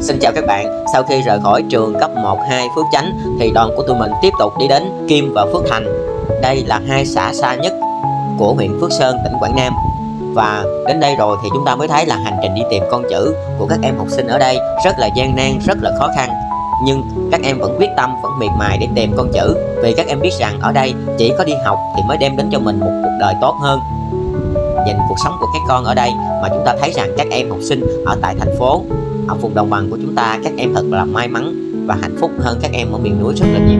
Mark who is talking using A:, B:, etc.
A: Xin chào các bạn, sau khi rời khỏi trường cấp 1, 2 Phước Chánh thì đoàn của tụi mình tiếp tục đi đến Kim và Phước Thành. Đây là hai xã xa nhất của huyện Phước Sơn, tỉnh Quảng Nam. Và đến đây rồi thì chúng ta mới thấy là hành trình đi tìm con chữ của các em học sinh ở đây rất là gian nan, rất là khó khăn. Nhưng các em vẫn quyết tâm, vẫn miệt mài để tìm con chữ, vì các em biết rằng ở đây chỉ có đi học thì mới đem đến cho mình một cuộc đời tốt hơn. Nhìn cuộc sống của các con ở đây mà chúng ta thấy rằng các em học sinh ở tại thành phố, ở vùng đồng bằng của chúng ta, các em thật là may mắn và hạnh phúc hơn các em ở miền núi rất là nhiều.